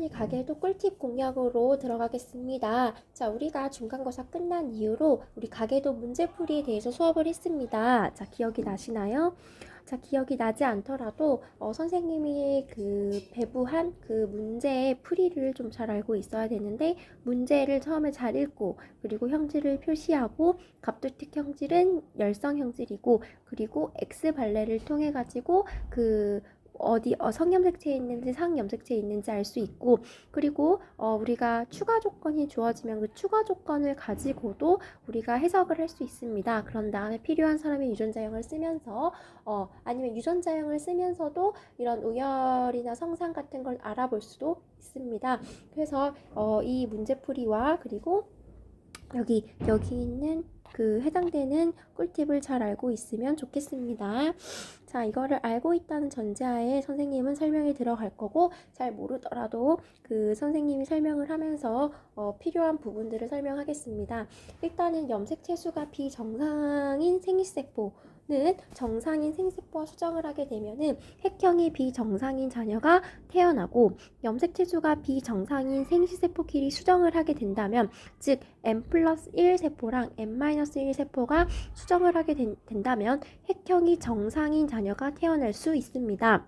돌연변이 가계도 꿀팁 공략으로 들어가겠습니다. 자, 우리가 중간고사 끝난 이후로 우리 가계도 문제풀이에 대해서 수업을 했습니다. 자, 기억이 나시나요? 자, 기억이 나지 않더라도 선생님이 그 배부한 그 문제의 풀이를 좀 잘 알고 있어야 되는데, 문제를 처음에 잘 읽고, 그리고 형질을 표시하고, 갑두특 형질은 열성 형질이고, 그리고 X 발레를 통해 가지고 그 성염색체에 있는지 상염색체에 있는지 알 수 있고, 그리고 우리가 추가 조건이 주어지면 그 추가 조건을 가지고도 우리가 해석을 할 수 있습니다. 그런 다음에 필요한 사람이 유전자형을 쓰면서 아니면 유전자형을 쓰면서도 이런 우열이나 성상 같은 걸 알아볼 수도 있습니다. 그래서 이 문제풀이와 그리고 여기 있는 그 해당되는 꿀팁을 잘 알고 있으면 좋겠습니다. 자, 이거를 알고 있다는 전제하에 선생님은 설명이 들어갈 거고, 잘 모르더라도 그 선생님이 설명을 하면서 필요한 부분들을 설명하겠습니다. 일단은 염색체 수가 비정상인 생리세포는 정상인 생세포와 수정을 하게 되면은 핵형이 비정상인 자녀가 태어나고, 염색체 수가 비정상인 생시세포끼리 수정을 하게 된다면, 즉 M+1 세포랑 M-1 세포가 수정을 하게 된다면 핵형이 정상인 자녀가 태어날 수 있습니다.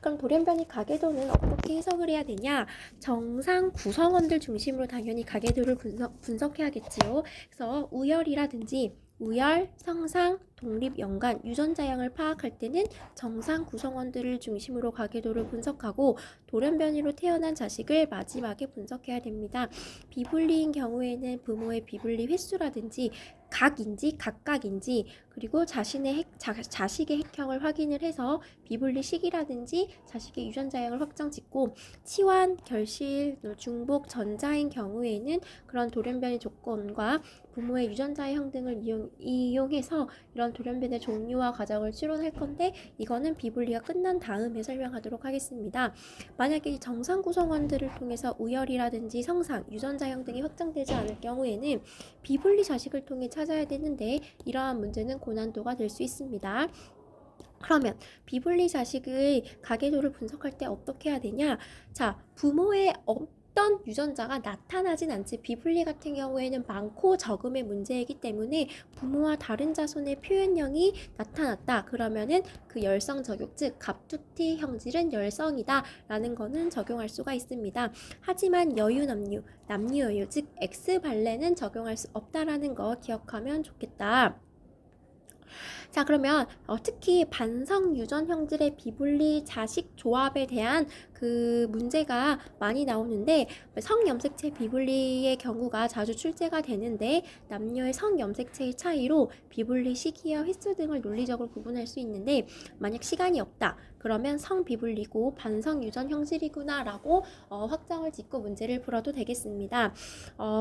그럼 돌연변이 가계도는 어떻게 해석을 해야 되냐? 정상 구성원들 중심으로 당연히 가계도를 분석해야겠지요. 그래서 우열이라든지 우열, 성상, 독립, 연관, 유전자형을 파악할 때는 정상 구성원들을 중심으로 가계도를 분석하고, 돌연변이로 태어난 자식을 마지막에 분석해야 됩니다. 비분리인 경우에는 부모의 비분리 횟수라든지 각인지 각각인지, 그리고 자식의 핵형을 확인을 해서 비분리 시기라든지 자식의 유전자형을 확정짓고, 치환, 결실, 중복, 전자인 경우에는 그런 돌연변이 조건과 부모의 유전자형 등을 이용해서 이런 돌연변의 종류와 과정을 추론할 건데, 이거는 비분리가 끝난 다음에 설명하도록 하겠습니다. 만약에 정상 구성원들을 통해서 우열이라든지 성상, 유전자형 등이 확정되지 않을 경우에는 비분리 자식을 통해 찾아야 되는데, 이러한 문제는 고난도가 될 수 있습니다. 그러면 비분리 자식의 가계도를 분석할 때 어떻게 해야 되냐? 자, 부모의 어떤 유전자가 나타나진 않지, 비분리 같은 경우에는 많고 적음의 문제이기 때문에 부모와 다른 자손의 표현형이 나타났다 그러면은 그 열성 적용, 즉 갑툭튀 형질은 열성이다 라는 거는 적용할 수가 있습니다. 하지만 여유남유, 남유여유, 즉 X발레는 적용할 수 없다라는 거 기억하면 좋겠다. 자, 그러면 특히 반성 유전 형질의 비분리 자식 조합에 대한 그 문제가 많이 나오는데, 성염색체 비분리의 경우가 자주 출제가 되는데, 남녀의 성염색체의 차이로 비분리 시기와 횟수 등을 논리적으로 구분할 수 있는데, 만약 시간이 없다 그러면 성비분리고 반성 유전 형질이구나 라고 확정을 짓고 문제를 풀어도 되겠습니다.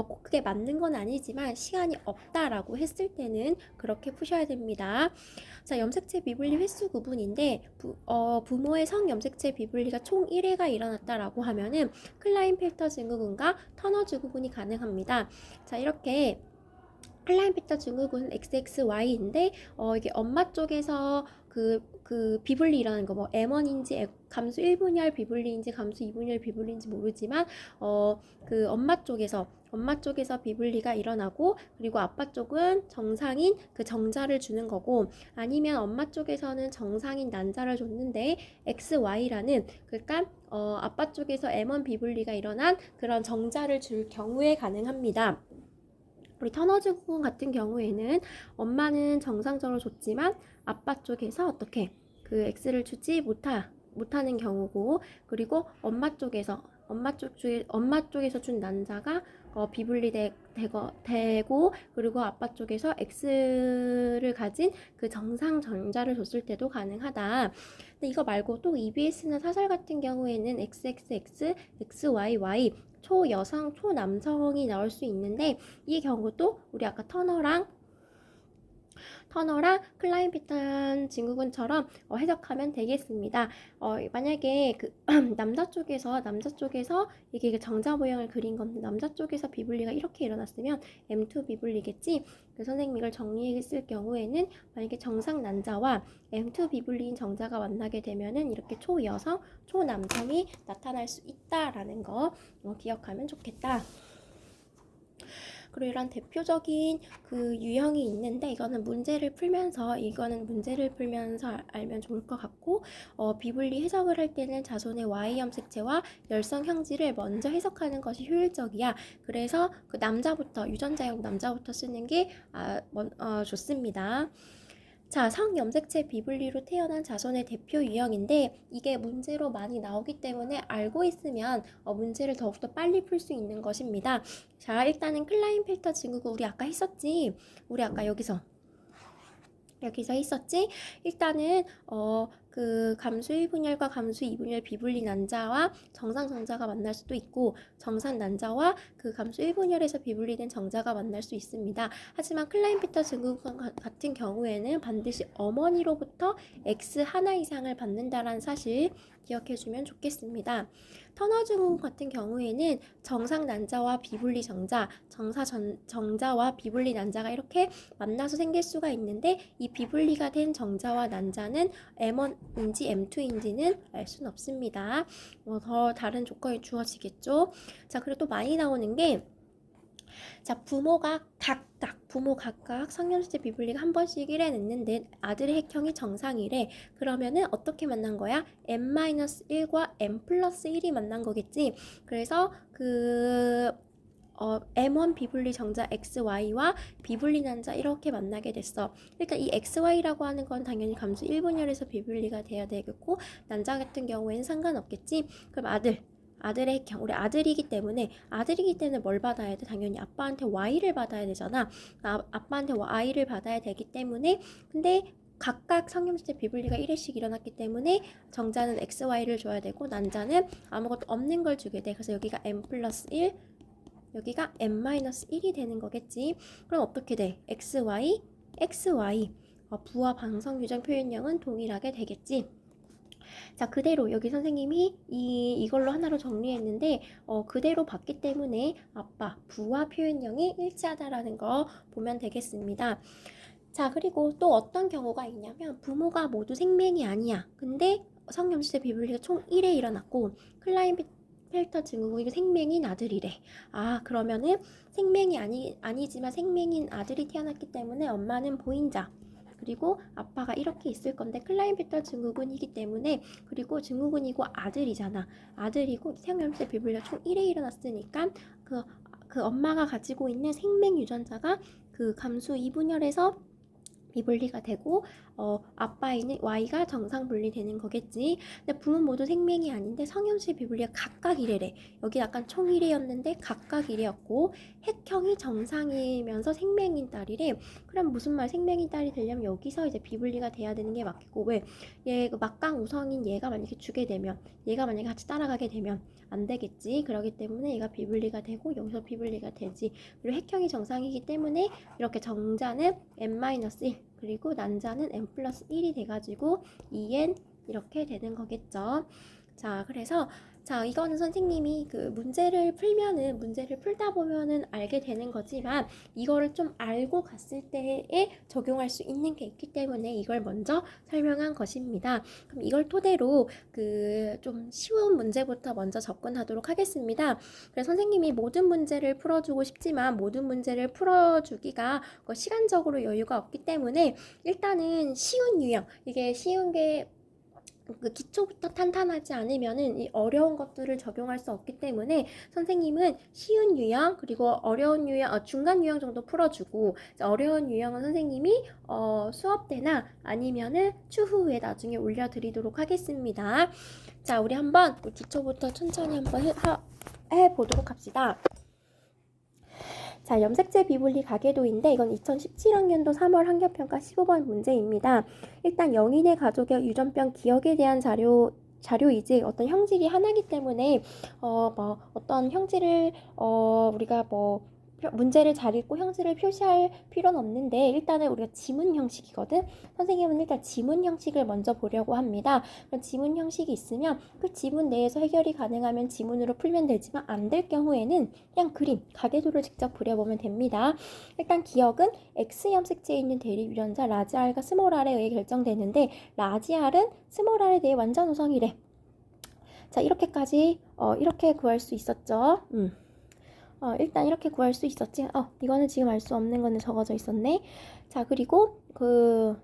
꼭 그게 맞는 건 아니지만 시간이 없다라고 했을 때는 그렇게 푸셔야 됩니다. 자, 염색체 비분리 횟수 구분인데, 부모의 성염색체 비분리가 총 1회가 일어났다라고 하면은 클라인펠터 증후군과 터너 증후군이 가능합니다. 자, 이렇게 클라인펠터 증후군은 XXY인데 이게 엄마 쪽에서 그 비분리 일어나는 거, 뭐 M1인지 감수 1분열 비분리인지 감수 2분열 비분리인지 모르지만 그 엄마 쪽에서 비분리가 일어나고, 그리고 아빠 쪽은 정상인 그 정자를 주는 거고, 아니면 엄마 쪽에서는 정상인 난자를 줬는데 XY라는, 그러니까 아빠 쪽에서 M1 비분리가 일어난 그런 정자를 줄 경우에 가능합니다. 우리 터너 증후군 같은 경우에는 엄마는 정상적으로 줬지만 아빠 쪽에서 어떻게 그 X를 주지 못하는 경우고, 그리고 엄마 쪽에서 준 난자가 비분리 되고, 그리고 아빠 쪽에서 X를 가진 그 정상 전자를 줬을 때도 가능하다. 근데 이거 말고 또 EBS나 사설 같은 경우에는 XXX, XYY 초여성, 초남성이 나올 수 있는데, 이 경우도 우리 아까 터너랑 터너랑 클라인피턴 증후군처럼 해석하면 되겠습니다. 만약에 그 남자 쪽에서 이게 정자 모양을 그린 건데 남자 쪽에서 비분리가 이렇게 일어났으면 M2 비분리겠지. 그 선생님이 이걸 정리했을 경우에는 만약에 정상 난자와 M2 비분리인 정자가 만나게 되면은 이렇게 초여성, 초남성이 나타날 수 있다라는 거 기억하면 좋겠다. 그리고 이런 대표적인 그 유형이 있는데 이거는 문제를 풀면서 알면 좋을 것 같고 비분리 해석을 할 때는 자손의 Y 염색체와 열성 형질을 먼저 해석하는 것이 효율적이야. 그래서 그 유전자형 남자부터 쓰는 게 좋습니다. 자, 성염색체 비분리로 태어난 자손의 대표 유형인데 이게 문제로 많이 나오기 때문에 알고 있으면 문제를 더욱더 빨리 풀 수 있는 것입니다. 자, 일단은 클라인펠터 증후군 우리 아까 했었지? 우리 아까 여기서 있었지? 일단은 그 감수 1분열과 감수 2분열 비분리 난자와 정상 정자가 만날 수도 있고 정상 난자와 그 감수 1분열에서 비분리된 정자가 만날 수 있습니다. 하지만 클라인피터 증후군 같은 경우에는 반드시 어머니로부터 X 하나 이상을 받는다는 사실 기억해주면 좋겠습니다. 터너 증후군 같은 경우에는 정상 난자와 비분리 정자와 비분리 난자가 이렇게 만나서 생길 수가 있는데 이 비분리가 된 정자와 난자는 M1인지 M2인지는 알 수는 없습니다. 더 다른 조건이 주어지겠죠. 자, 그리고 또 많이 나오는 게 부모가 각각 성년수제 비분리가 한 번씩 1에 냈는데 아들의 핵형이 정상이래. 그러면은 어떻게 만난 거야? M-1과 M+1이 만난 거겠지. 그래서 M1 비분리 정자 XY와 비분리 난자 이렇게 만나게 됐어. 일단 이 XY라고 하는 건 당연히 감수 1분열에서 비분리가 돼야 되겠고 난자 같은 경우에는 상관없겠지. 그럼 아들의 핵형, 우리 아들이기 때문에 뭘 받아야 돼? 당연히 아빠한테 Y를 받아야 되잖아. 아빠한테 Y를 받아야 되기 때문에 근데 각각 성염수제 비분리가 1회씩 일어났기 때문에 정자는 XY를 줘야 되고 난자는 아무것도 없는 걸 주게 돼. 그래서 여기가 M+1 여기가 M-1이 되는 거겠지. 그럼 어떻게 돼? XY 부와 방성 유전 표현형은 동일하게 되겠지. 자, 그대로 여기 선생님이 이걸로 하나로 정리했는데 그대로 봤기 때문에 아빠 부와 표현형이 일치하다라는 거 보면 되겠습니다. 자, 그리고 또 어떤 경우가 있냐면 부모가 모두 생명이 아니야. 근데 성염수제 비분리가 총 1회 일어났고 클라인펠터 증후군 생명인 아들이래. 그러면은 생명이 아니지만 생명인 아들이 태어났기 때문에 엄마는 보인자. 그리고 아빠가 이렇게 있을 건데 클라인펠터 증후군이기 때문에 그리고 증후군이고 아들이잖아. 아들이고 성염수제 비분리가 총 1회 일어났으니까 그 엄마가 가지고 있는 생명 유전자가 그 감수 2분열에서 비분리가 되고 아빠에는 Y가 정상 분리되는 거겠지. 근데 부모 모두 생명이 아닌데 성염수제 비분리가 각각 1회래. 여기 약간 총 1회였는데 각각 1회였고 핵형이 정상이면서 생명인 딸이래. 그럼 무슨 말? 생명인 딸이 되려면 여기서 이제 비분리가 돼야 되는 게 맞겠고 왜? 얘 막강 우성인 얘가 만약에 주게 되면 얘가 만약에 같이 따라가게 되면 안 되겠지. 그러기 때문에 얘가 비분리가 되고 여기서 비분리가 되지. 그리고 핵형이 정상이기 때문에 이렇게 정자는 M-1 그리고 난자는 M+1이 돼가지고 2N 이렇게 되는 거겠죠. 자, 그래서 이거는 선생님이 그 문제를 풀다 보면은 알게 되는 거지만 이거를 좀 알고 갔을 때에 적용할 수 있는 게 있기 때문에 이걸 먼저 설명한 것입니다. 그럼 이걸 토대로 그 좀 쉬운 문제부터 먼저 접근하도록 하겠습니다. 그래서 선생님이 모든 문제를 풀어주고 싶지만 모든 문제를 풀어주기가 시간적으로 여유가 없기 때문에 일단은 쉬운 유형, 이게 쉬운 게 그 기초부터 탄탄하지 않으면은 이 어려운 것들을 적용할 수 없기 때문에 선생님은 쉬운 유형 그리고 어려운 유형 중간 유형 정도 풀어주고 어려운 유형은 선생님이 수업 때나 아니면은 추후에 나중에 올려드리도록 하겠습니다. 자, 우리 한번 기초부터 천천히 한번 해보도록 합시다. 자, 염색체 비분리 가계도인데 이건 2017학년도 3월 학력평가 15번 문제입니다. 일단 영인의 가족의 유전병 기억에 대한 자료이지 어떤 형질이 하나이기 때문에 어떤 형질을 우리가 문제를 잘 읽고 형식을 표시할 필요는 없는데 일단은 우리가 지문 형식이거든. 선생님은 일단 지문 형식을 먼저 보려고 합니다. 그럼 지문 형식이 있으면 그 지문 내에서 해결이 가능하면 지문으로 풀면 되지만 안 될 경우에는 그냥 그림, 가계도를 직접 그려보면 됩니다. 일단 기억은 X 염색체에 있는 대립 유전자 라지 R과 스몰 R에 의해 결정되는데 라지 R은 스몰 R에 대해 완전 우성이래. 자, 이렇게까지 이렇게 구할 수 있었죠. 일단 이렇게 구할 수 있었지. 이거는 지금 알 수 없는 거는 적어져 있었네. 자, 그리고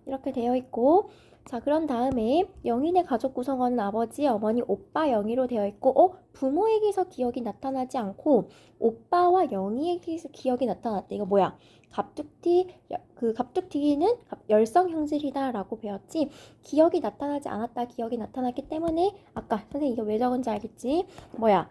이렇게 되어 있고, 자, 그런 다음에 영인의 가족 구성원은 아버지, 어머니, 오빠, 영희로 되어 있고, 부모에게서 기억이 나타나지 않고 오빠와 영희에게서 기억이 나타났대. 이거 뭐야? 갑툭튀는 열성 형질이다라고 배웠지. 기억이 나타나지 않았다, 기억이 나타났기 때문에 아까 선생님 이거 왜 적은지 알겠지? 뭐야?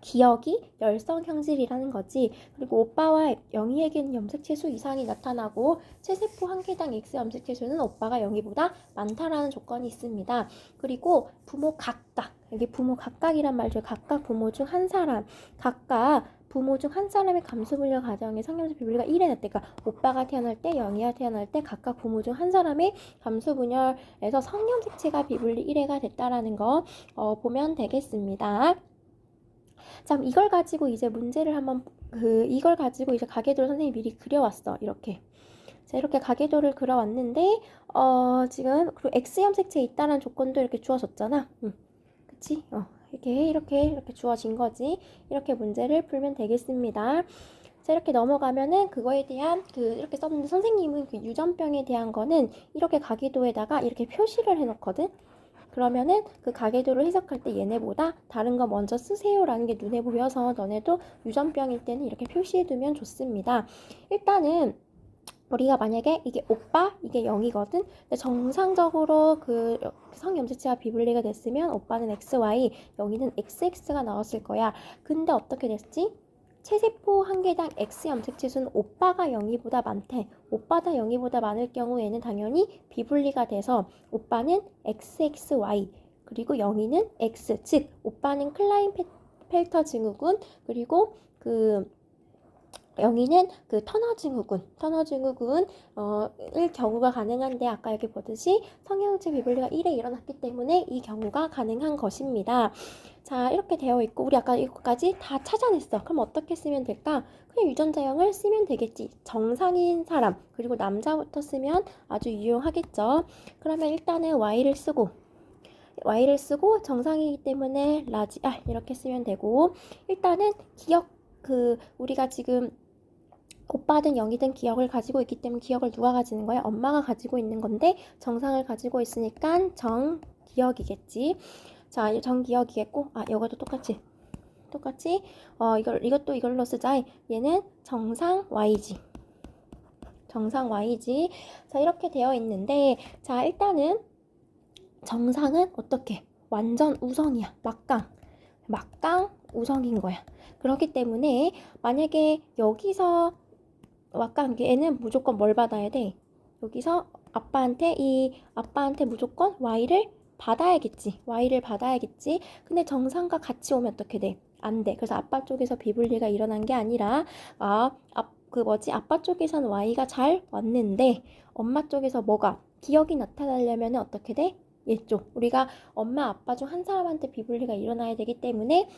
기억이 열성 형질이라는 거지. 그리고 오빠와 영희에게는 염색체수 이상이 나타나고 체세포 한 개당 X 염색체수는 오빠가 영희보다 많다라는 조건이 있습니다. 그리고 부모 각각, 여기 부모 각각이란 말죠. 각각 부모 중 한 사람, 각각 부모 중 한 사람의 감수분열 과정의 성형색 비율가 1에 났대. 그러니까 오빠가 태어날 때, 영희가 태어날 때 각각 부모 중 한 사람의 감수분열에서 성형색체가 비분리 1회가 됐다라는 거 보면 되겠습니다. 자, 이걸 가지고 이제 문제를 한번 이걸 가지고 이제 가계도를 선생님이 미리 그려왔어. 이렇게. 자, 이렇게 가계도를 그려왔는데 지금 그리고 X 염색체 있다는 조건도 이렇게 주어졌잖아. 그치? 이렇게 주어진 거지. 이렇게 문제를 풀면 되겠습니다. 자, 이렇게 넘어가면은 그거에 대한 이렇게 썼는데 선생님은 그 유전병에 대한 거는 이렇게 가계도에다가 이렇게 표시를 해놓거든. 그러면은 그 가계도를 해석할 때 얘네보다 다른 거 먼저 쓰세요라는 게 눈에 보여서 너네도 유전병일 때는 이렇게 표시해두면 좋습니다. 일단은 우리가 만약에 이게 오빠, 이게 0이거든. 근데 정상적으로 그 성염색체가 비분리가 됐으면 오빠는 XY, 0이는 XX가 나왔을 거야. 근데 어떻게 됐지? 체세포 한 개당 X 염색체수는 오빠가 0이보다 많대. 오빠가 0이보다 많을 경우에는 당연히 비분리가 돼서 오빠는 XXY 그리고 0이는 X, 즉 오빠는 클라인펠터 증후군 그리고 영희는 터너 증후군 일 경우가 가능한데 아까 여기 보듯이 성형체 비분리가 1에 일어났기 때문에 이 경우가 가능한 것입니다. 자, 이렇게 되어 있고 우리 아까 이거까지 다 찾아냈어. 그럼 어떻게 쓰면 될까? 그냥 유전자형을 쓰면 되겠지. 정상인 사람 그리고 남자부터 쓰면 아주 유용하겠죠. 그러면 일단은 Y를 쓰고 정상이기 때문에 라지 R 이렇게 쓰면 되고 일단은 기억 우리가 지금 오빠든 영이든 기억을 가지고 있기 때문에 기억을 누가 가지는 거야? 엄마가 가지고 있는 건데 정상을 가지고 있으니까 정기억이겠지. 자, 정기억이겠고 이것도 똑같이 이것도 이걸로 쓰자. 얘는 정상 Y지. 자, 이렇게 되어 있는데 자, 일단은 정상은 어떻게? 완전 우성이야. 막강 우성인 거야. 그렇기 때문에 만약에 여기서 얘는 무조건 뭘 받아야 돼? 여기서 아빠한테 무조건 Y를 받아야겠지. 근데 정상과 같이 오면 어떻게 돼? 안 돼. 그래서 아빠 쪽에서 비분리가 일어난 게 아니라 아빠 쪽에서는 Y가 잘 왔는데 엄마 쪽에서 뭐가 기억이 나타나려면 어떻게 돼? 얘쪽 우리가 엄마 아빠 중 한 사람한테 비분리가 일어나야 되기 때문에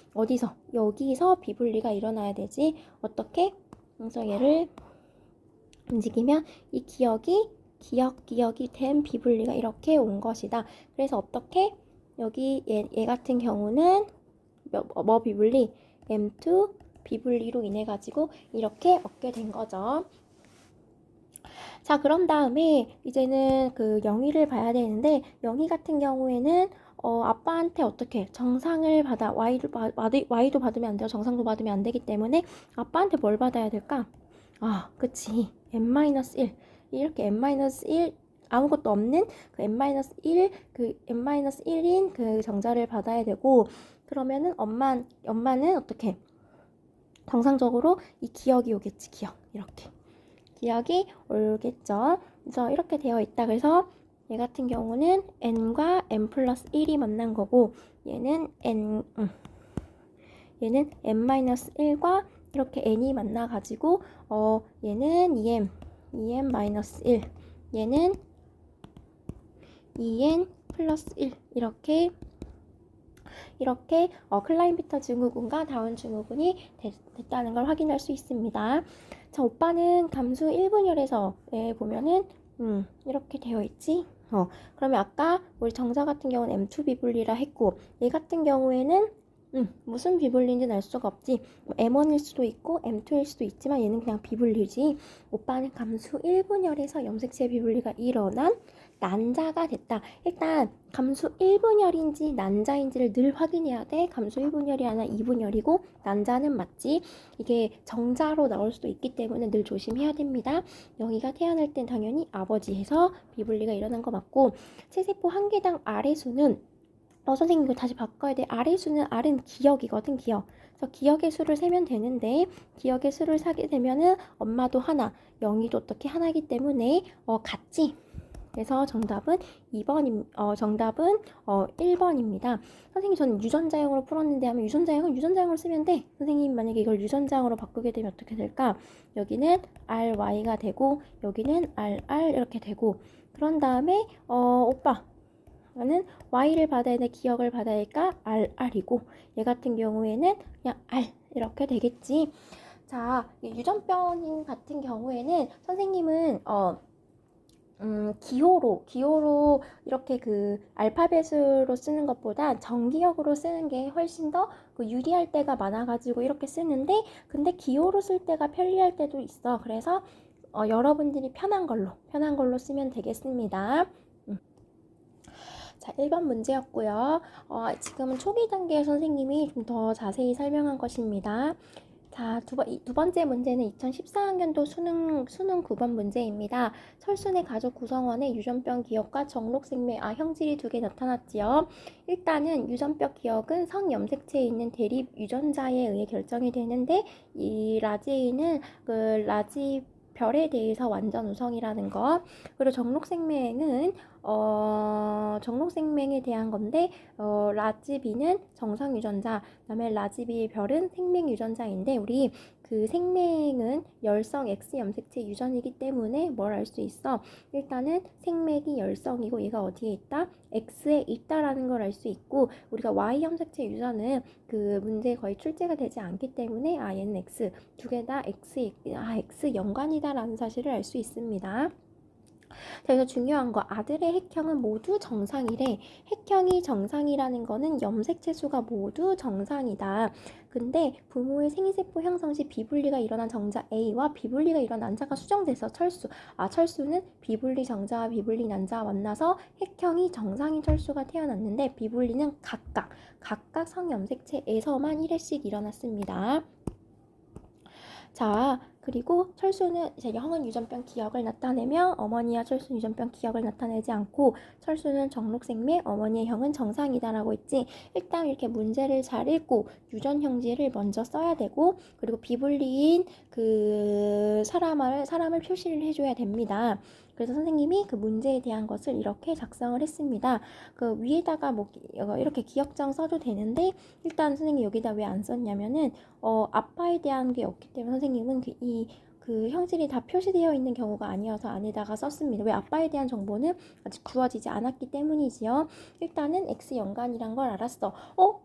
여기서 비분리가 일어나야 되지. 어떻게? 그래서 얘를 움직이면 이 기억이 된 비분리가 이렇게 온 것이다. 그래서 어떻게? 여기 얘 같은 경우는 뭐 비분리? M2 비분리로 인해 가지고 이렇게 얻게 된 거죠. 자, 그런 다음에 이제는 영희를 봐야 되는데 영희 같은 경우에는 아빠한테 어떻게 정상을 받아 Y도 받으면 안 돼요. 정상도 받으면 안 되기 때문에 아빠한테 뭘 받아야 될까? 그치. N-1 이렇게 N-1 아무것도 없는 N-1 N-1인 정자를 받아야 되고 그러면은 엄마는 어떻게 정상적으로 이 기억이 오겠지. 기억이 오겠죠. 그래서 이렇게 되어 있다. 그래서 얘 같은 경우는 n과 n 플러스 1이 만난 거고 얘는 n-1과 이렇게 n이 만나가지고 얘는 2n-1, 얘는 2n 플러스 1 이렇게 클라인비터 증후군과 다운 증후군이 됐다는 걸 확인할 수 있습니다. 자, 오빠는 감수 1분열에서 보면은 이렇게 되어 있지? 그러면 아까 우리 정자 같은 경우는 M2 비분리라 했고 얘 같은 경우에는 무슨 비분리인지는 알 수가 없지. M1일 수도 있고 M2일 수도 있지만 얘는 그냥 비분리지. 오빠는 감수 1분열에서 염색체 비분리가 일어난 난자가 됐다. 일단 감수 1분열인지 난자인지를 늘 확인해야 돼. 감수 1분열이 아니라 2분열이고 난자는 맞지. 이게 정자로 나올 수도 있기 때문에 늘 조심해야 됩니다. 영희가 태어날 땐 당연히 아버지에서 비분리가 일어난 거 맞고 체세포 한 개당 R의 수는 선생님 이거 다시 바꿔야 돼. R의 수는 R은 기억이거든. 기억. 그래서 기억의 수를 세면 되는데 기억의 수를 사게 되면은 엄마도 하나, 영희도 어떻게 하나이기 때문에 같지. 그래서 정답은 1번입니다. 선생님 저는 유전자형으로 풀었는데 하면 유전자형으로 쓰면 돼. 선생님 만약에 이걸 유전자형으로 바꾸게 되면 어떻게 될까? 여기는 RY가 되고 여기는 RR 이렇게 되고 그런 다음에 오빠 나는 Y를 받아야 돼, 기억을 받아야 할까? RR이고 얘 같은 경우에는 그냥 R 이렇게 되겠지. 자, 유전병 같은 경우에는 선생님은 기호로 이렇게 그 알파벳으로 쓰는 것보다 정기역으로 쓰는 게 훨씬 더 유리할 때가 많아가지고 이렇게 쓰는데 근데 기호로 쓸 때가 편리할 때도 있어. 그래서 여러분들이 편한 걸로 쓰면 되겠습니다. 자, 1번 문제였고요. 지금은 초기 단계 선생님이 좀 더 자세히 설명한 것입니다. 자, 두 번째 문제는 2014학년도 수능 9번 문제입니다. 철순의 가족 구성원의 유전병 기억과 정록생명, 형질이 두 개 나타났지요. 일단은 유전병 기억은 성염색체에 있는 대립 유전자에 의해 결정이 되는데 이 라지는 그 라지 별에 대해서 완전 우성이라는 거. 그리고 정록생명에 대한 건데 라지비는 정상 유전자, 그다음에 라지비의 별은 생명 유전자인데 우리 그 생명은 열성 X 염색체 유전이기 때문에 뭘 알 수 있어? 일단은 생맥이 열성이고 얘가 어디에 있다? X에 있다라는 걸 알 수 있고 우리가 Y 염색체 유전은 그 문제에 거의 출제가 되지 않기 때문에 얘는 X 두 개 다 X 연관이다라는 사실을 알 수 있습니다. 그래서 중요한 거 아들의 핵형은 모두 정상이래. 핵형이 정상이라는 거는 염색체 수가 모두 정상이다. 근데 부모의 생리세포 형성 시 비분리가 일어난 정자 A와 비분리가 일어난 난자가 수정돼서 철수는 비분리 정자와 비분리 난자가 만나서 핵형이 정상인 철수가 태어났는데 비분리는 각각 성염색체에서만 1회씩 일어났습니다. 자, 그리고 철수는 이제 형은 유전병 기억을 나타내며 어머니와 철수는 유전병 기억을 나타내지 않고 철수는 정록생명, 어머니의 형은 정상이다라고 했지. 일단 이렇게 문제를 잘 읽고 유전 형질을 먼저 써야 되고 그리고 비분리인 그 사람을 표시를 해줘야 됩니다. 그래서 선생님이 그 문제에 대한 것을 이렇게 작성을 했습니다. 그 위에다가 뭐 이렇게 기억장 써도 되는데 일단 선생님이 여기다 왜 안 썼냐면은 아빠에 대한 게 없기 때문에 선생님은 그 형질이 다 표시되어 있는 경우가 아니어서 안에다가 썼습니다. 왜 아빠에 대한 정보는 아직 구워지지 않았기 때문이지요. 일단은 X연간이란 걸 알았어.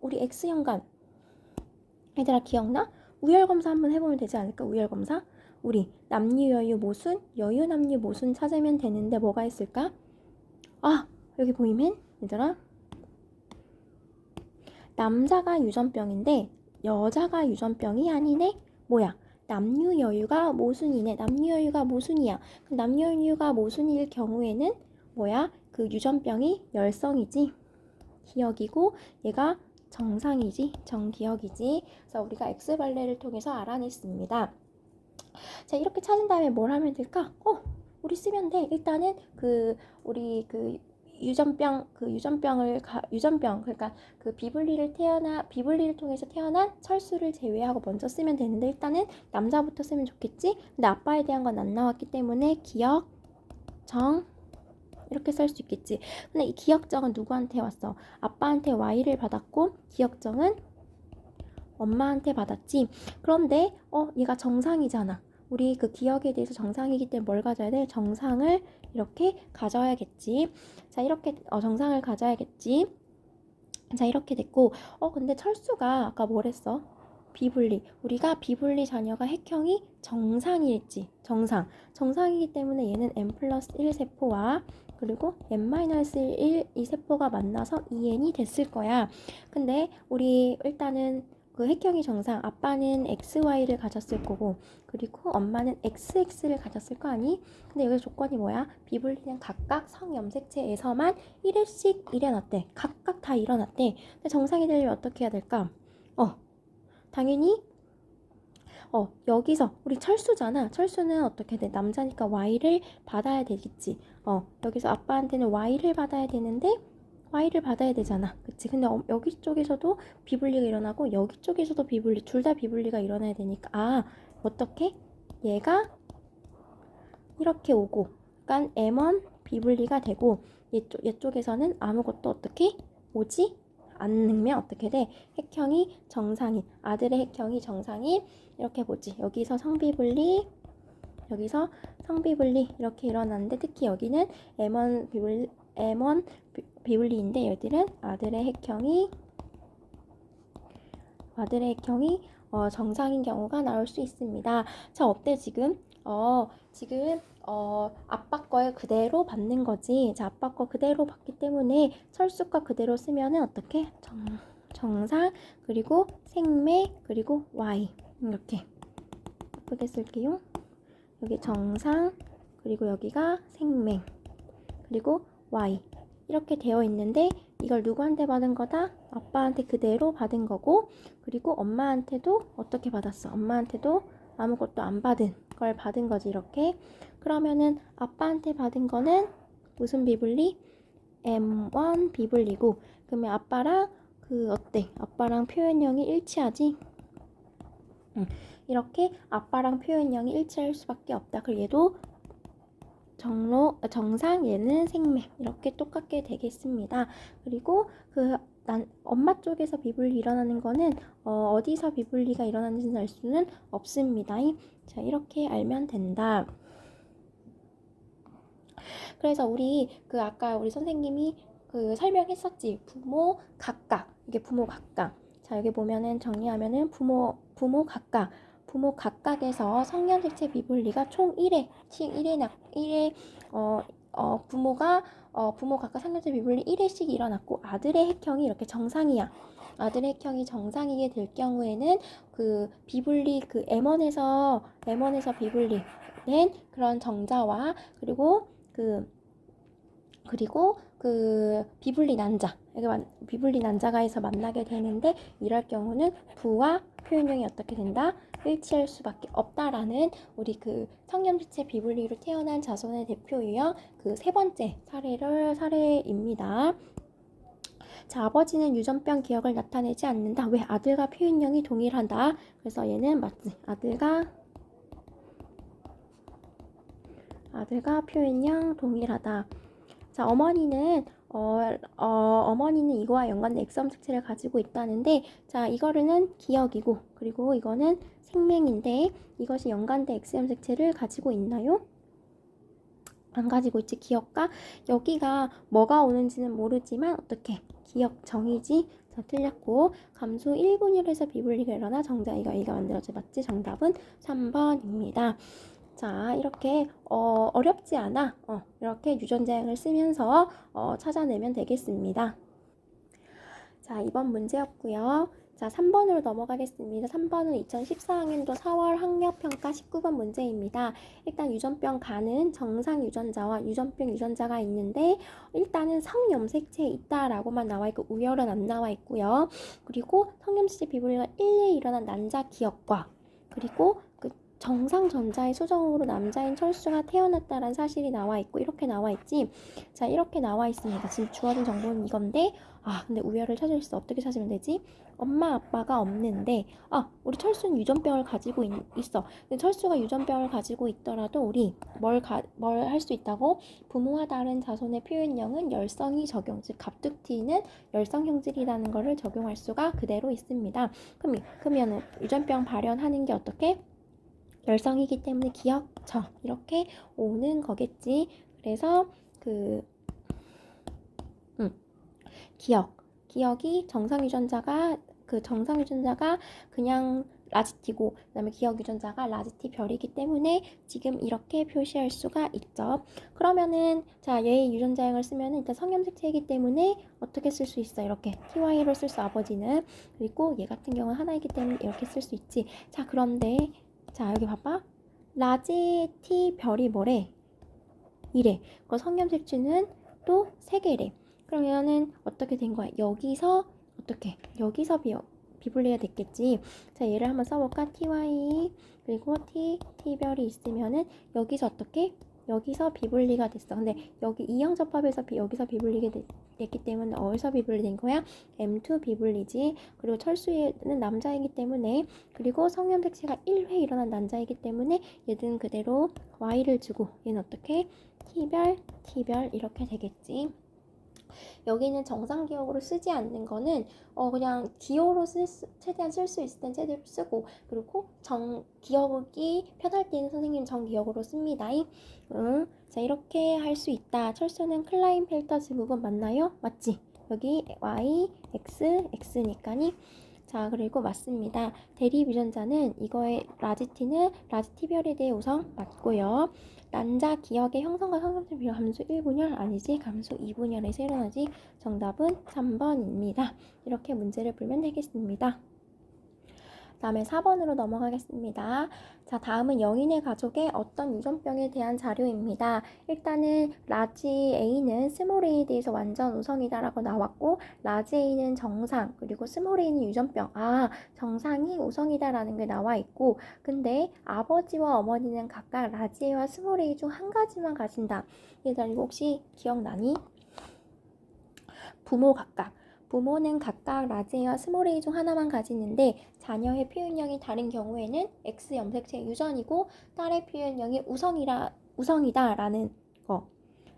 우리 X연간 얘들아 기억나? 우열검사 한번 해보면 되지 않을까? 우열검사? 우리 남녀 여유 모순, 여유 남녀 모순 찾으면 되는데 뭐가 있을까? 여기 보이면 얘들아 남자가 유전병인데 여자가 유전병이 아니네? 뭐야? 남녀 여유가 모순이네. 남녀 여유가 모순이야. 그럼 남녀 여유가 모순일 경우에는 뭐야? 그 유전병이 열성이지. 기억이고 얘가 정상이지. 정기억이지. 그래서 우리가 X발레를 통해서 알아냈습니다. 자, 이렇게 찾은 다음에 뭘 하면 될까? 우리 쓰면 돼. 일단은 우리 유전병 그러니까 그 비분리를 통해서 태어난 철수를 제외하고 먼저 쓰면 되는데 일단은 남자부터 쓰면 좋겠지. 근데 아빠에 대한 건 안 나왔기 때문에 기억 정 이렇게 쓸 수 있겠지. 근데 이 기억정은 누구한테 왔어? 아빠한테 Y를 받았고 기억정은 엄마한테 받았지. 그런데 얘가 정상이잖아. 우리 그 기억에 대해서 정상이기 때문에 뭘 가져야 돼? 정상을 이렇게 가져야겠지. 자, 이렇게 정상을 가져야겠지. 자, 이렇게 됐고, 근데 철수가 아까 뭐랬어? 비분리. 우리가 비분리 자녀가 핵형이 정상이랬지. 정상이기 때문에 얘는 n 플러스 1 세포와 그리고 n-1 이 세포가 만나서 2n이 됐을 거야. 근데 우리 일단은 그 핵형이 정상, 아빠는 XY를 가졌을 거고, 그리고 엄마는 XX를 가졌을 거 아니? 근데 여기 조건이 뭐야? 비분리는 각각 성염색체에서만 1회씩 일어났대. 각각 다 일어났대. 근데 정상이 되려면 어떻게 해야 될까? 당연히 여기서 우리 철수잖아. 철수는 어떻게 돼? 남자니까 Y를 받아야 되겠지. 여기서 아빠한테는 Y를 받아야 되는데 Y를 받아야 되잖아. 그치? 근데 여기 쪽에서도 비분리가 일어나고 여기 쪽에서도 비분리, 둘 다 비분리가 일어나야 되니까 어떻게? 얘가 이렇게 오고 약간 M1 비분리가 되고 얘쪽에서는 아무것도 어떻게 오지 않으면 어떻게 돼? 핵형이 정상인, 아들의 핵형이 정상인 이렇게 보지. 여기서 성비분리, 여기서 성비분리 이렇게 일어났는데 특히 여기는 M1 비분리인데 얘들은 아들의 핵형이 정상인 경우가 나올 수 있습니다. 자, 어때 지금? 지금 아빠 거에 그대로 받는 거지. 자, 아빠 거 그대로 받기 때문에 철수가 그대로 쓰면은 어떻게? 정상, 그리고 생매, 그리고 Y 이렇게 예쁘게 쓸게요. 여기 정상, 그리고 여기가 생매, 그리고 Y 이렇게 되어 있는데 이걸 누구한테 받은 거다? 아빠한테 그대로 받은 거고, 그리고 엄마한테도 어떻게 받았어? 엄마한테도 아무것도 안 받은 걸 받은 거지. 이렇게. 그러면은 아빠한테 받은 거는 무슨 비분리? M1 비분리고, 그러면 아빠랑 어때? 아빠랑 표현형이 일치하지? 이렇게 아빠랑 표현형이 일치할 수밖에 없다. 그리고 얘도 정상, 얘는 생매 이렇게 똑같게 되겠습니다. 그리고 엄마 쪽에서 비분리 일어나는 거는 어디서 비분리가 일어나는지 알 수는 없습니다. 자, 이렇게 알면 된다. 그래서 아까 우리 선생님이 설명했었지. 부모 각각. 이게 부모 각각. 자, 여기 보면은 정리하면은 부모 각각에서 성염색체 비분리가 총 1회, 부모 각각 성염색체 비분리 1회씩 일어났고, 아들의 핵형이 이렇게 정상이야. 아들의 핵형이 정상이게 될 경우에는 비분리 M1에서 비분리된 그런 정자와 그리고 비분리 난자가 해서 만나게 되는데, 이럴 경우는 부와 표현형이 어떻게 된다? 일치할 수밖에 없다라는 우리 성염색체 비분리로 태어난 자손의 대표 유형 세 번째 사례입니다. 자, 아버지는 유전병 기억을 나타내지 않는다. 왜? 아들과 표현형이 동일하다. 그래서 얘는 맞지. 아들과 표현형 동일하다. 자, 어머니는 이거와 연관된 X염색체를 가지고 있다는데, 자, 이거는 기억이고, 그리고 이거는 생명인데, 이것이 연관된 X염색체를 가지고 있나요? 안 가지고 있지. 기억과 여기가 뭐가 오는지는 모르지만 어떻게? 기억 정의지. 자, 틀렸고, 감수 1분율에서 비분리가 일어나 정자 이가 만들어져. 맞지? 정답은 3번입니다. 자, 이렇게 어렵지 않아. 이렇게 유전자형을 쓰면서 찾아내면 되겠습니다. 자, 이번 문제였고요. 자, 3번으로 넘어가겠습니다. 3번은 2014학년도 4월 학력평가 19번 문제입니다. 일단 유전병 가는 정상 유전자와 유전병 유전자가 있는데, 일단은 성염색체에 있다라고만 나와 있고 우열은 안 나와 있고요. 그리고 성염색체 비분리가 1회 일어난 난자 기억과 그리고 정상 전자의 수정으로 남자인 철수가 태어났다라는 사실이 나와 있고 이렇게 나와 있지. 자, 이렇게 나와 있습니다. 지금 주어진 정보는 이건데 근데 우열을 찾을 수 어떻게 찾으면 되지? 엄마 아빠가 없는데 우리 철수는 유전병을 가지고 있어. 근데 철수가 유전병을 가지고 있더라도 우리 뭘 할 수 있다고? 부모와 다른 자손의 표현형은 열성이 적용, 즉 갑툭튀는 열성 형질이라는 것을 적용할 수가 그대로 있습니다. 그러면 유전병 발현하는 게 어떻게? 열성이기 때문에 기억청 이렇게 오는 거겠지. 그래서 기억이 정상 유전자가 그냥 라지티고 그다음에 기억 유전자가 라지티 별이기 때문에 지금 이렇게 표시할 수가 있죠. 그러면은 자, 얘의 유전자형을 쓰면은 일단 성염색체이기 때문에 어떻게 쓸 수 있어? 이렇게 TY로 쓸 수 아버지는. 그리고 얘 같은 경우는 하나이기 때문에 이렇게 쓸 수 있지. 자, 그런데 자, 여기 봐봐. 라지티 별이 뭐래? 이래. 그 성염색체는 또 3개래. 그러면은 어떻게 된 거야? 여기서 비분리가 됐겠지. 자, 얘를 한번 써볼까? ty 그리고 t별이 있으면은 여기서 여기서 비분리가 됐어. 근데 여기 이형 접합에서 여기서 비분리게 됐기 때문에 어디서 비분리 된 거야? M2 비분리지. 그리고 철수는 남자이기 때문에, 그리고 성염색체가 1회 일어난 남자이기 때문에 얘는 그대로 Y를 주고 얘는 어떻게? T별 이렇게 되겠지. 여기는 정상 기억으로 쓰지 않는 거는 그냥 기호로 최대한 쓸 수 있을 땐 최대로 쓰고, 그리고 기억이 편할 때는 선생님 정기억으로 씁니다. 자, 이렇게 할 수 있다. 철수는 클라인펠터 증후군 맞나요? 맞지? 여기 Y, X, X니까니. 자, 그리고 맞습니다. 대립 유전자는 이거의 라지티는 라지티별에 대해 우선 맞고요. 난자 기억의 형성과 성장점 비율 감소 1분열 아니지, 감소 2분열에서 일어나지. 정답은 3번입니다. 이렇게 문제를 풀면 되겠습니다. 다음에 4번으로 넘어가겠습니다. 자, 다음은 영인의 가족의 어떤 유전병에 대한 자료입니다. 일단은 라지 A는 스몰 A에 대해서 완전 우성이다라고 나왔고, 라지 A는 정상, 그리고 스몰 A는 유전병. 정상이 우성이다라는 게 나와 있고, 근데 아버지와 어머니는 각각 라지 A와 스몰 A 중 한 가지만 가진다. 얘들아, 이거 혹시 기억나니? 부모는 각각 라지 A와 스몰 A 중 하나만 가지는데 자녀의 표현형이 다른 경우에는 X 염색체 유전이고 딸의 표현형이 우성이다라는 거.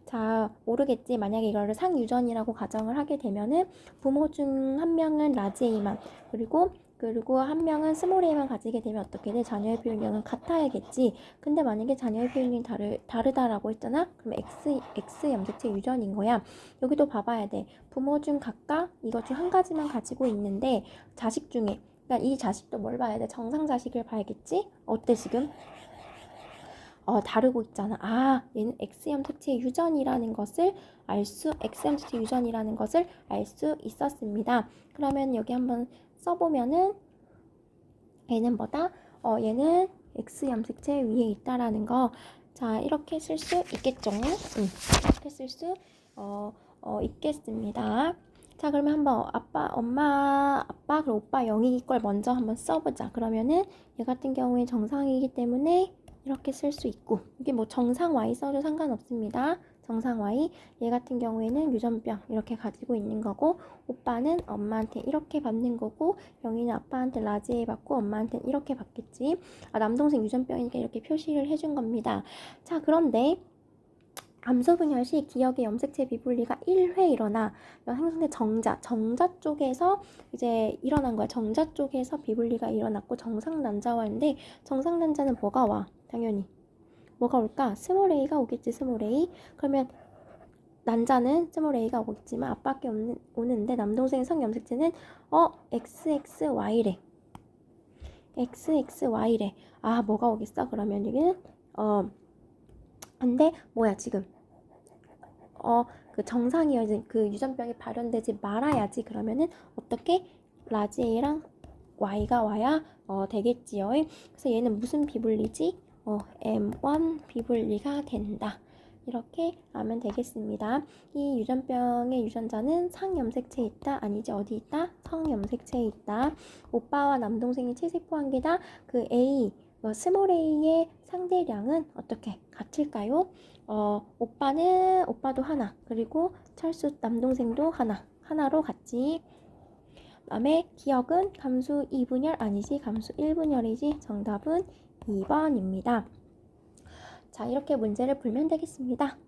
자, 모르겠지. 만약에 이거를 상유전이라고 가정을 하게 되면은 부모 중 한 명은 라지 A만 그리고 한 명은 스몰 A만 가지게 되면 어떻게 돼? 자녀의 표현형은 같아야겠지. 근데 만약에 자녀의 표현형이 다르다라고 했잖아? 그럼 X 염색체 유전인 거야. 여기도 봐봐야 돼. 부모 중 각각 이것 중 한 가지만 가지고 있는데 자식 중에, 그러니까 이 자식도 뭘 봐야 돼? 정상 자식을 봐야겠지? 어때 지금? 다르고 있잖아. 얘는 X염색체 유전이라는 것을 X염색체 유전이라는 것을 알 수 있었습니다. 그러면 여기 한번 써보면은 얘는 뭐다? 얘는 X염색체 위에 있다라는 거. 자, 이렇게 쓸 수 있겠죠? 이렇게 쓸 수 있겠습니다. 자, 그러면 한번 엄마, 아빠, 그리고 오빠 영희 걸 먼저 한번 써보자. 그러면은 얘 같은 경우에 정상이기 때문에 이렇게 쓸 수 있고, 이게 뭐 정상 Y 써도 상관없습니다. 정상 Y, 얘 같은 경우에는 유전병 이렇게 가지고 있는 거고, 오빠는 엄마한테 이렇게 받는 거고, 영희는 아빠한테 라지 A 받고 엄마한테 이렇게 받겠지. 남동생 유전병이니까 이렇게 표시를 해준 겁니다. 자, 그런데 암소분열 시 기억의 염색체 비분리가 1회 일어나 생성된 정자 쪽에서 이제 일어난 거야. 정자 쪽에서 비분리가 일어났고 정상 난자와인데, 정상 난자는 뭐가 와? 당연히 뭐가 올까? 스몰 A가 오겠지. 스몰 A. 그러면 난자는 스몰 A가 오겠지만 아빠께 오는데 남동생의 성염색체는 XXY래. XXY래. 뭐가 오겠어? 그러면 여기는 근데 뭐야 지금 그 정상이어야지, 그 유전병이 발현되지 말아야지. 그러면은 어떻게 라지 A랑 Y가 와야 되겠지요. 그래서 얘는 무슨 비분리지? M1 비분리가 된다. 이렇게 하면 되겠습니다. 이 유전병의 유전자는 상염색체에 있다. 아니지, 어디 있다? 성염색체에 있다. 오빠와 남동생이 체세포 한 개다. 그 A 스몰 a의 상대량은 어떻게 같을까요? 오빠도 하나, 그리고 철수 남동생도 하나로 같지. 그다음에 기억은 감수 2분열 아니지, 감수 1분열이지. 정답은 2번입니다. 자, 이렇게 문제를 풀면 되겠습니다.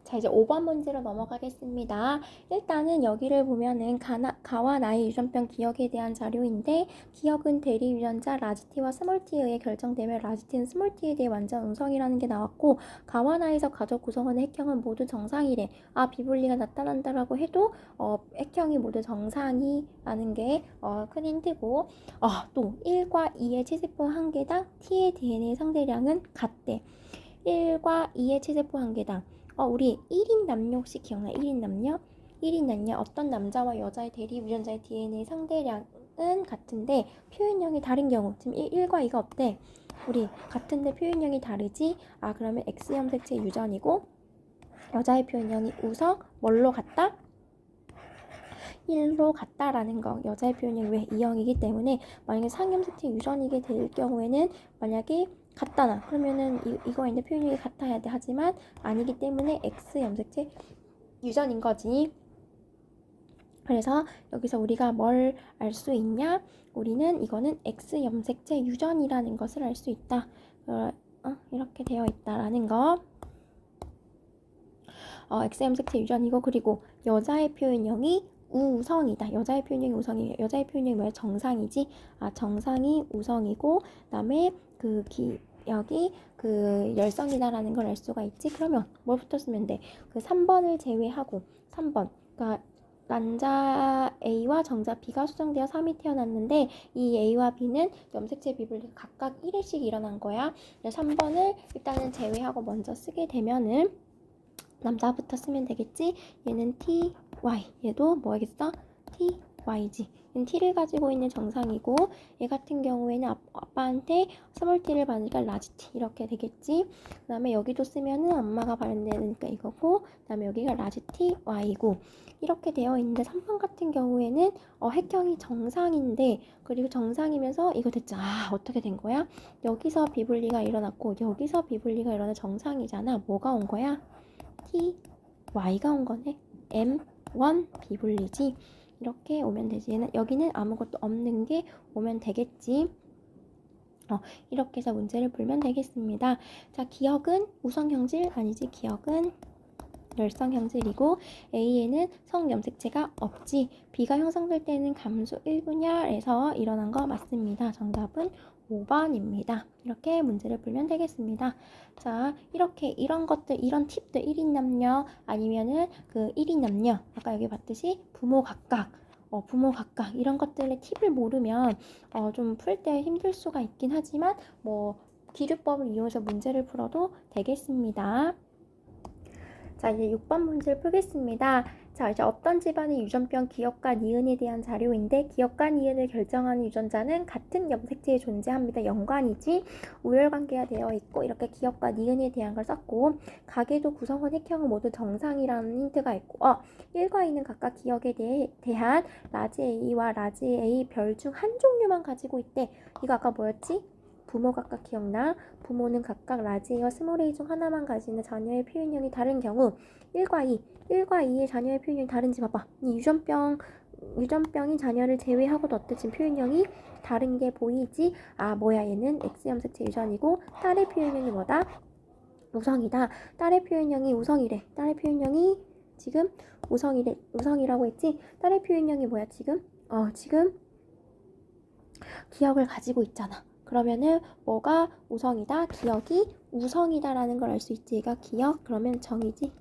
자, 이제 5번 문제로 넘어가겠습니다. 일단은 여기를 보면은 가와 나의 유전병 기억에 대한 자료인데, 기억은 대리 유전자 라지 T와 스몰 T에 의해 결정되며 라지 T는 스몰 T에 대해 완전 음성이라는 게 나왔고, 가와 나에서 가족 구성원의 핵형은 모두 정상이래. 비분리가 나타난다라고 해도 핵형이 모두 정상이라는 게 큰 힌트고, 또 1과 2의 체세포 한 개당 T의 DNA 상대량은 같대. 1과 2의 체세포 한 개당. 우리 1인 남녀 혹시 기억나? 1인 남녀? 1인 남녀 어떤 남자와 여자의 대리 유전자의 DNA 상대량은 같은데 표현형이 다른 경우, 지금 1과 2가 어때? 우리 같은데 표현형이 다르지? 그러면 X 염색체 유전이고, 여자의 표현형이 우성 뭘로 같다? 1로 같다라는 거. 여자의 표현형이 왜 2형이기 때문에 만약에 상염색체 유전이게 될 경우에는, 만약에 같다나 그러면은 이거 있는 표현형이 같아야 돼. 하지만 아니기 때문에 X 염색체 유전인 거지. 그래서 여기서 우리가 뭘 알 수 있냐? 우리는 이거는 X 염색체 유전이라는 것을 알 수 있다. 이렇게 되어 있다라는 거. X 염색체 유전이고, 그리고 여자의 표현형이 우성이다. 여자의 표현형이 우성이에요. 여자의 표현형이 뭐야? 정상이지. 정상이 우성이고, 그다음에 여기 열성이다라는 걸 알 수가 있지. 그러면 뭘부터 쓰면 돼? 3번을 제외하고 3번. 그러니까 난자 A와 정자 B가 수정되어 3이 태어났는데, 이 A와 B는 염색체 비분리가 각각 1회씩 일어난 거야. 3번을 일단은 제외하고 먼저 쓰게 되면은 남자부터 쓰면 되겠지. 얘는 T, Y. 얘도 뭐겠어? T, Y지. 얘는 T를 가지고 있는 정상이고, 얘 같은 경우에는 아빠한테 스몰 T를 받으니까 라지 T 이렇게 되겠지. 그 다음에 여기도 쓰면은 엄마가 발현되니까 이거고, 그 다음에 여기가 라지 T, Y고 이렇게 되어 있는데, 3번 같은 경우에는 핵형이 정상인데, 그리고 정상이면서 이거 됐죠. 어떻게 된 거야? 여기서 비분리가 일어났고 여기서 비분리가 일어나 정상이잖아. 뭐가 온 거야? T, Y가 온 거네. M1 비분리지. 이렇게 오면 되지. 여기는 아무것도 없는 게 오면 되겠지. 이렇게 해서 문제를 풀면 되겠습니다. 자, 기억은 우성형질 아니지. 기억은 열성형질이고, A에는 성염색체가 없지. B가 형성될 때는 감수 1분열에서 일어난 거 맞습니다. 정답은 5번입니다. 이렇게 문제를 풀면 되겠습니다. 자, 이렇게 이런 것들, 이런 팁들, 1인 남녀 아니면은 1인 남녀, 아까 여기 봤듯이 부모 각각 이런 것들의 팁을 모르면 좀 풀 때 힘들 수가 있긴 하지만 기류법을 이용해서 문제를 풀어도 되겠습니다. 자, 이제 6번 문제를 풀겠습니다. 자, 이제 어떤 집안의 유전병 기억과 니은에 대한 자료인데, 기억과 니은을 결정하는 유전자는 같은 염색체에 존재합니다. 연관이지. 우열관계가 되어 있고, 이렇게 기억과 니은에 대한 걸 썼고, 가계도 구성원 핵형은 모두 정상이라는 힌트가 있고, 1과 2는 각각 기억에 대한 라지 A와 라지 A 별 중 한 종류만 가지고 있대. 이거 아까 뭐였지? 부모 각각 기억나? 부모는 각각 라지 A와 스몰 a 중 하나만 가지는 자녀의 표현형이 다른 경우, 1과 2의 자녀의 표현형이 다른지 봐봐. 이 유전병인 자녀를 제외하고도 어때? 지금 표현형이 다른 게 보이지? 뭐야, 얘는 X 염색체 유전이고, 딸의 표현형이 뭐다? 우성이다. 딸의 표현형이 우성이래. 딸의 표현형이 지금 우성이라고 했지? 딸의 표현형이 뭐야, 지금? 지금 기억을 가지고 있잖아. 그러면은 뭐가 우성이다? 기억이 우성이다라는 걸 알 수 있지. 얘가 기억, 그러면 정이지.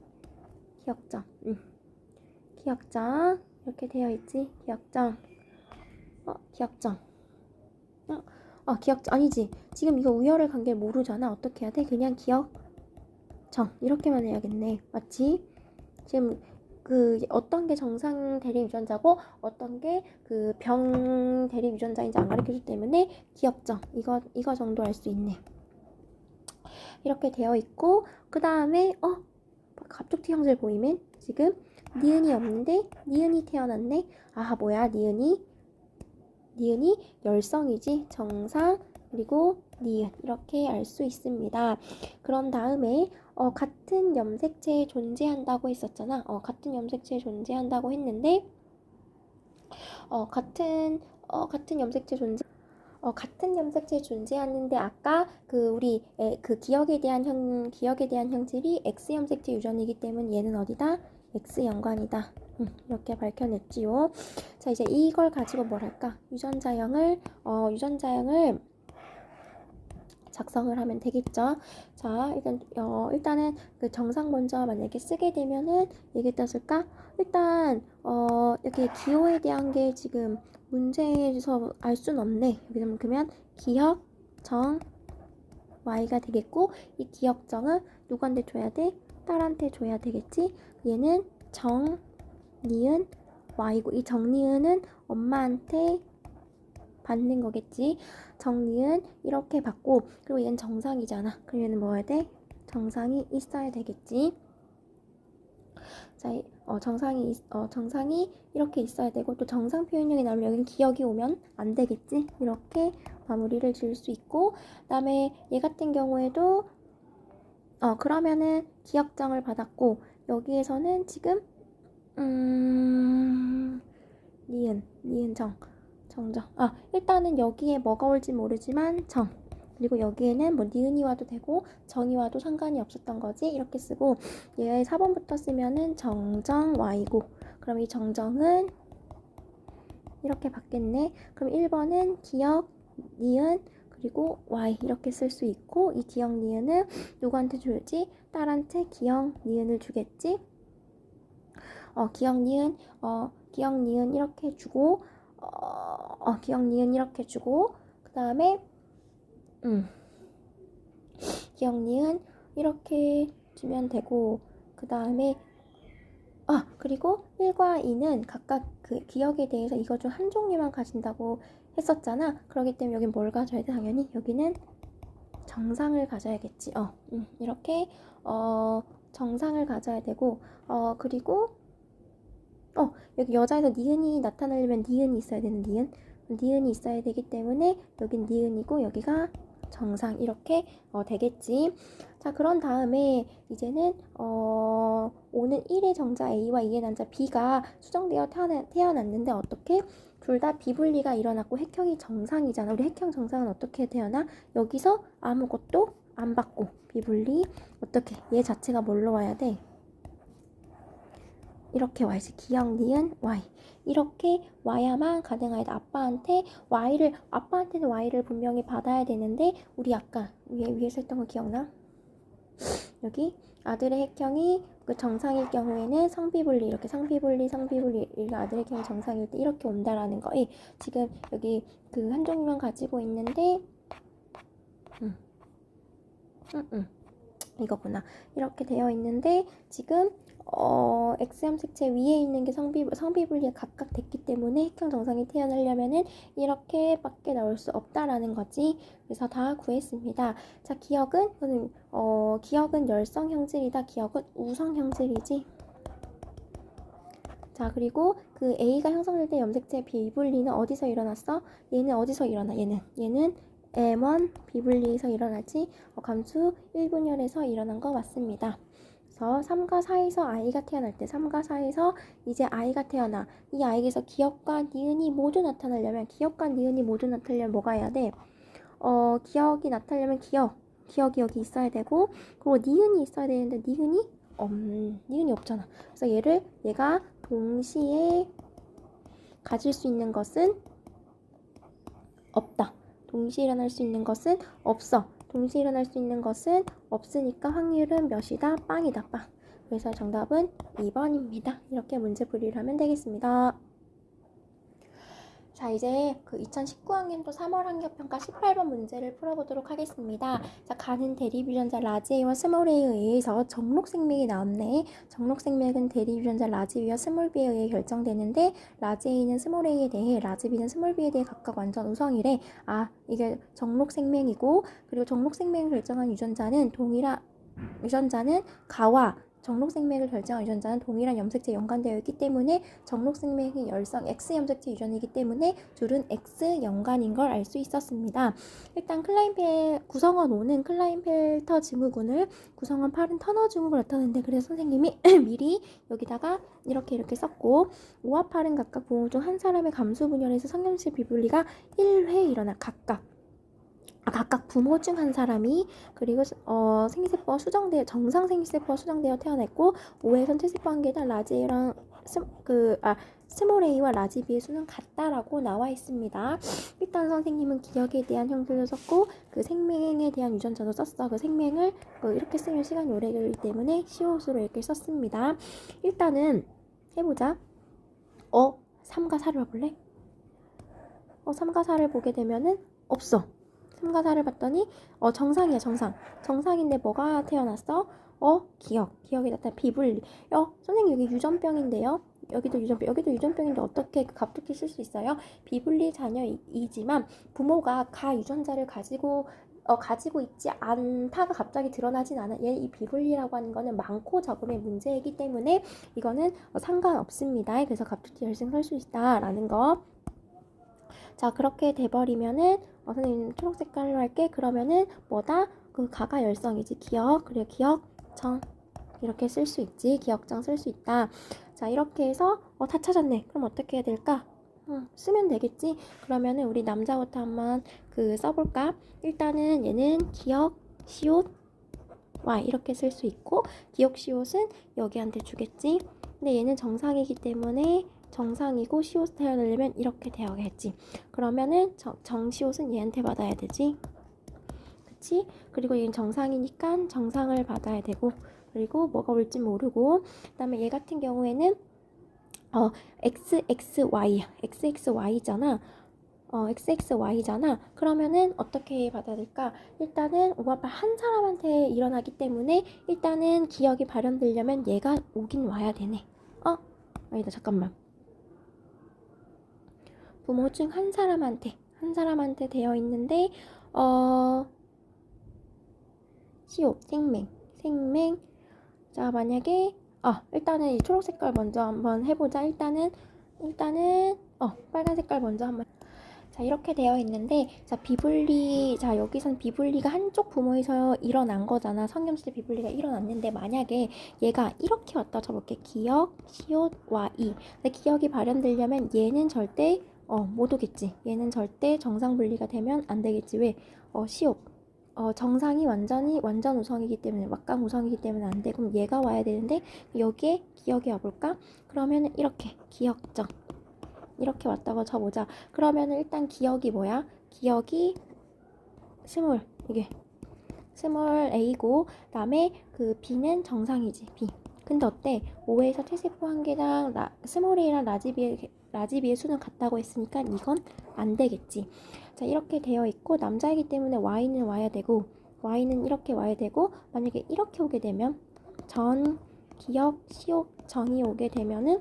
기억정. 기억정. 이렇게 되어 있지. 기억정. 기억정. 기억정. 아니지. 지금 이거 우열의 관계를 모르잖아. 어떻게 해야 돼? 그냥 기억정. 이렇게만 해야겠네. 맞지? 지금 어떤 게 정상 대리 유전자고 어떤 게 병 대리 유전자인지 안 가르쳐주기 때문에 기억정. 이거 정도 알 수 있네. 이렇게 되어 있고, 그 다음에 갑툭튀 형질 보이면 지금 니은이 없는데 니은이 태어났네. 뭐야, 니은이 열성이지. 정상 그리고 니은 이렇게 알 수 있습니다. 그런 다음에 같은 염색체에 존재한다고 했었잖아. 같은 염색체에 존재한다고 했는데 같은 염색체 같은 염색체에 존재하는데 아까 우리 그 기억에 대한 형질이 X 염색체 유전이기 때문에 얘는 어디다? X 연관이다. 이렇게 밝혀냈지요. 자, 이제 이걸 가지고 뭘 할까? 유전자형을 작성을 하면 되겠죠. 자, 일단은 그 정상 먼저 만약에 쓰게 되면은 이게 떴을까? 일단 여기 기호에 대한 게 지금 문제에서 알 수는 없네. 그러면 기억 정 Y가 되겠고, 이 기억정은 누구한테 줘야 돼? 딸한테 줘야 되겠지. 얘는 정 니은 Y고, 이 정니은은 엄마한테 받는 거겠지. 정리은 이렇게 받고, 그리고 얘는 정상이잖아. 그럼 얘는 뭐 해야 돼? 정상이 있어야 되겠지. 자, 정상이 이렇게 있어야 되고, 또 정상 표현형이 나오면 여긴 기억이 오면 안 되겠지. 이렇게 마무리를 지을 수 있고, 그다음에 얘 같은 경우에도 그러면은 기억정을 받았고, 여기에서는 지금 니은 정정. 일단은 여기에 뭐가 올지 모르지만 정. 그리고 여기에는 뭐 니은이 와도 되고 정이 와도 상관이 없었던 거지. 이렇게 쓰고, 얘 4번부터 쓰면은 정정 Y고, 그럼 이 정정은 이렇게 받겠네. 그럼 1번은 기억 니은 그리고 Y 이렇게 쓸 수 있고, 이 기억 니은은 누구한테 줄지? 딸한테 기억 니은을 주겠지. 기억 니은 이렇게 주고, 기억 니은 이렇게 주고, 그 다음에 기억 니은 이렇게 주면 되고, 그 다음에 그리고 1과 2는 각각 그 기억에 대해서 이거 중 한 종류만 가진다고 했었잖아. 그렇기 때문에 여긴 뭘 가져야 돼? 당연히 여기는 정상을 가져야겠지. 이렇게 정상을 가져야 되고, 그리고 여기 여자에서 니은이 나타나려면 니은이 있어야 되는 니은이 있어야 되기 때문에 여긴 니은이고 여기가 정상 이렇게 되겠지. 자, 그런 다음에 이제는 오는 1의 정자 A와 2의 남자 B가 수정되어 태어났는데 어떻게? 둘 다 비분리가 일어났고 핵형이 정상이잖아. 우리 핵형 정상은 어떻게 태어나? 여기서 아무것도 안 받고 비분리 어떻게? 얘 자체가 뭘로 와야 돼? 이렇게 와야지. 기억 니은 Y 이렇게 와야만 가능하다. 아빠한테는 Y를 분명히 받아야 되는데, 우리 아까 위에 썼던 거 기억나? 여기 아들의 핵형이 그 정상일 경우에는 성비분리 이렇게 성비분리 아들의 핵형이 정상일 때 이렇게 온다라는 거. 지금 여기 그 한 종류만 가지고 있는데 이거구나. 이렇게 되어 있는데 지금 X 염색체 위에 있는 게 성비분리가 각각 됐기 때문에 핵형 정상이 태어나려면은 이렇게밖에 나올 수 없다라는 거지. 그래서 다 구했습니다. 자, 기억은 열성 형질이다. 기억은 우성 형질이지. 자, 그리고 그 A가 형성될 때 염색체 비분리는 어디서 일어났어? 얘는 어디서 일어나? 얘는 M1 비분리에서 일어나지. 감수 1분열에서 일어난 거 맞습니다. 그래서 3과 4에서 아이가 태어날 때 3과 4에서 이제 아이가 태어나. 이 아이에서 기억과 니은이 모두 나타나려면 뭐가 해야 돼? 기억이 나타나려면 기억이 여기 있어야 되고, 그리고 니은이 있어야 되는데 니은이 없잖아. 그래서 얘가 동시에 가질 수 있는 것은 없다. 동시에 일어날 수 있는 것은 없어. 동시에 일어날 수 있는 것은 없으니까 확률은 몇이다? 빵이다, 빵. 그래서 정답은 2번입니다. 이렇게 문제풀이를 하면 되겠습니다. 자, 이제 그 2019학년도 3월 학력평가 18번 문제를 풀어보도록 하겠습니다. 자, 가는 대립유전자 라지 A와 스몰 A에 의해서 정록생맥이 나왔네. 정록생맥은 대립유전자 라지 B와 스몰 B에 의해 결정되는데, 라지 A는 스몰 A에 대해, 라지 B는 스몰 B에 대해 각각 완전 우성이래. 이게 정록생맥이고, 그리고 정록생맥을 결정한 유전자는 가와 정록생맥을 결정한 유전자는 동일한 염색체에 연관되어 있기 때문에 정록생맥의 열성 X 염색체 유전이기 때문에 둘은 X 연관인 걸 알 수 있었습니다. 일단 구성원 5는 클라인펠터 증후군을, 구성원 8은 터너 증후군을 나타내는데, 그래서 선생님이 미리 여기다가 이렇게 썼고, 5와 8은 각각 부모 중 한 사람의 감수 분열에서 성형식 비분리가 1회 일어나 각각 부모 중 한 사람이, 그리고 생기세포가 정상 생기세포가 수정되어 태어났고, 5회선 퇴세포 한 개당 라지랑 스몰 a와 라지 b의 수는 같다라고 나와 있습니다. 일단 선생님은 기억에 대한 형태를 썼고, 그 생명에 대한 유전자도 썼어. 그 생명을 이렇게 쓰면 시간이 오래 걸리기 때문에 시옷으로 이렇게 썼습니다. 일단은 해보자. 3과 4를 봐볼래? 3과 4를 보게 되면은 없어. 3과 4를 봤더니 정상이야. 정상인데 뭐가 태어났어? 기억이 나타나. 비분리. 선생님 여기 유전병인데요. 여기도 유전병인데 어떻게 갑툭튀 쓸 수 있어요? 비분리 자녀이지만 부모가 가 유전자를 가지고 있지 않다가 갑자기 드러나진 않아. 이 비분리라고 하는 거는 많고 적음의 문제이기 때문에 이거는 상관없습니다. 그래서 갑툭튀 발생할 수 있다라는 거. 자, 그렇게 돼버리면은 선생님 초록 색깔로 할게. 그러면은 뭐다? 그 가가 열성이지. 그래 기억정 이렇게 쓸 수 있지. 기억정 쓸 수 있다. 자, 이렇게 해서 다 찾았네. 그럼 어떻게 해야 될까? 쓰면 되겠지. 그러면은 우리 남자부터 한번 써볼까? 일단은 얘는 기억 시옷 Y 이렇게 쓸 수 있고, 기억 시옷은 여기한테 주겠지. 근데 얘는 정상이기 때문에 정상이고 시옷 태어나려면 이렇게 되어야겠지. 그러면은 정시옷은 얘한테 받아야 되지. 그치? 그리고 얘는 정상이니까 정상을 받아야 되고, 그리고 뭐가 올지 모르고, 그 다음에 얘 같은 경우에는 XXY잖아. XXY잖아. 그러면은 어떻게 받아야 될까? 일단은 5와 8 한 사람한테 일어나기 때문에 일단은 기억이 발현되려면 얘가 오긴 와야 되네. 아니다, 잠깐만. 부모 중 한 사람한테 되어 있는데 시옷 생명. 자, 만약에 일단은 이 초록 색깔 먼저 한번 해보자. 일단은 빨간 색깔 먼저 한번. 자, 이렇게 되어 있는데, 자, 여기선 비분리가 한쪽 부모에서 일어난 거잖아. 성염실 비분리가 일어났는데, 만약에 얘가 이렇게 왔다 쳐볼게. 기억, 시옷, Y. 근데 기억이 발현되려면 얘는 절대 못 오겠지. 얘는 절대 정상 분리가 되면 안 되겠지. 왜? 시옷. 정상이 완전 우성이기 때문에, 막강 우성이기 때문에 안 돼. 그럼 얘가 와야 되는데, 여기에 기억이 와볼까? 그러면은 이렇게 기억정. 이렇게 왔다고 쳐보자. 그러면 일단 기억이 뭐야? 기억이 스몰 A고, 그다음에 그 B는 정상이지. B. 근데 어때? 5에서 퇴세포 한 개당 스몰 A랑 라지 B의 수는 같다고 했으니까 이건 안 되겠지. 자, 이렇게 되어 있고, 남자이기 때문에 Y는 와야 되고, Y는 이렇게 와야 되고, 만약에 이렇게 오게 되면 기억, 시옥, 정이 오게 되면은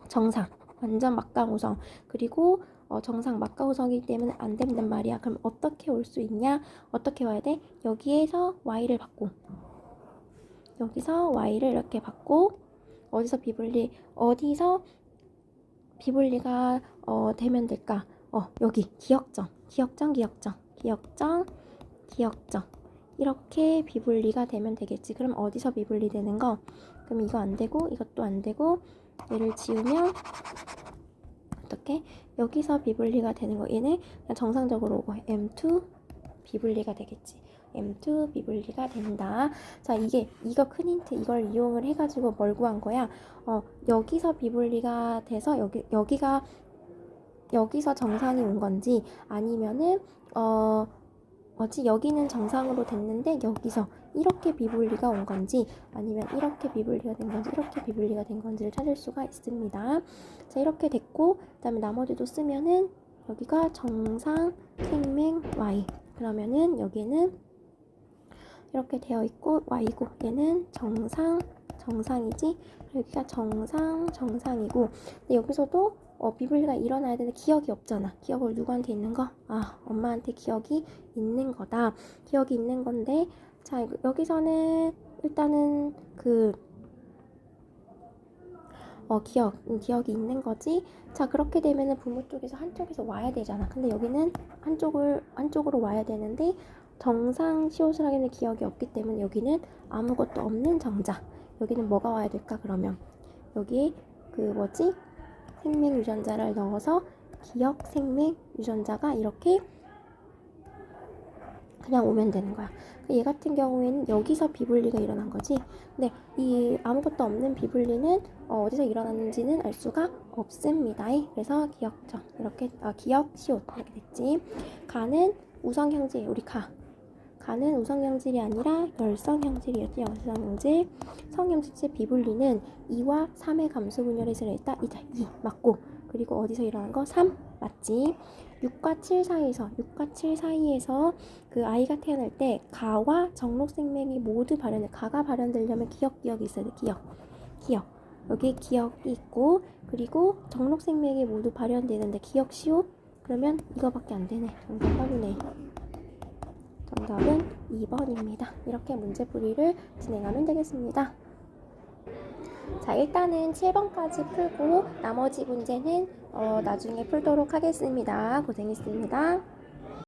정상. 완전 막강우성. 그리고 정상 막강우성이기 때문에 안 된단 말이야. 그럼 어떻게 올 수 있냐? 어떻게 와야 돼? 여기서 Y를 이렇게 받고, 어디서 비분리가 되면 될까? 여기 기억정. 이렇게 비분리가 되면 되겠지. 그럼 어디서 비분리 되는 거? 그럼 이거 안 되고, 이것도 안 되고, 얘를 지우면 어떻게? 여기서 비분리가 되는 거. 얘는 그냥 정상적으로 오고 M2 비분리가 되겠지. M2 비분리가 된다. 자, 이거 큰 힌트. 이걸 이용을 해가지고 뭘 구한 거야? 여기서 비분리가 돼서 여기서 정상이 온 건지, 아니면은 여기는 정상으로 됐는데 여기서 이렇게 비분리가 온 건지, 아니면 이렇게 비분리가 된 건지, 이렇게 비분리가 된 건지를 찾을 수가 있습니다. 자, 이렇게 됐고, 그 다음에 나머지도 쓰면은 여기가 정상 생명 Y. 그러면은 여기는 이렇게 되어 있고 Y고, 얘는 정상이지. 여기가 정상이고. 근데 여기서도 비분리가 일어나야 되는데 기억이 없잖아. 기억을 누구한테 있는 거? 엄마한테 기억이 있는 거다. 기억이 있는 건데, 자, 여기서는 일단은 기억이 있는 거지. 자, 그렇게 되면은 부모 쪽에서 한쪽에서 와야 되잖아. 근데 여기는 한쪽으로 와야 되는데 정상 시옷을 하기는 기억이 없기 때문에 여기는 아무것도 없는 정자. 여기는 뭐가 와야 될까 그러면? 여기 생명 유전자를 넣어서 기억 생명 유전자가 이렇게 그냥 오면 되는 거야. 얘 같은 경우에는 여기서 비분리가 일어난 거지. 근데 이 아무것도 없는 비분리는 어디서 일어났는지는 알 수가 없습니다. 그래서 기억정 이렇게 기억 시옷 이렇게 됐지. 가는 우성형질 우리 가는 우성형질이 아니라 열성형질이었지. 열성형질 성형질체 비분리는 2와 3의 감수 분열에서 일어났다. 2 맞고 그리고 어디서 일어난 거? 3 맞지. 6과 7 사이에서 그 아이가 태어날 때 가와 정록생명이 모두 가가 발현되려면 기억이 있어야 돼. 기억 여기 기억이 있고 그리고 정록생명이 모두 발현되는데 기억 시옷 그러면 이거밖에 안 되네. 정답 확인해. 정답은 2번입니다. 이렇게 문제풀이를 진행하면 되겠습니다. 자, 일단은 7번까지 풀고 나머지 문제는 나중에 풀도록 하겠습니다. 고생했습니다.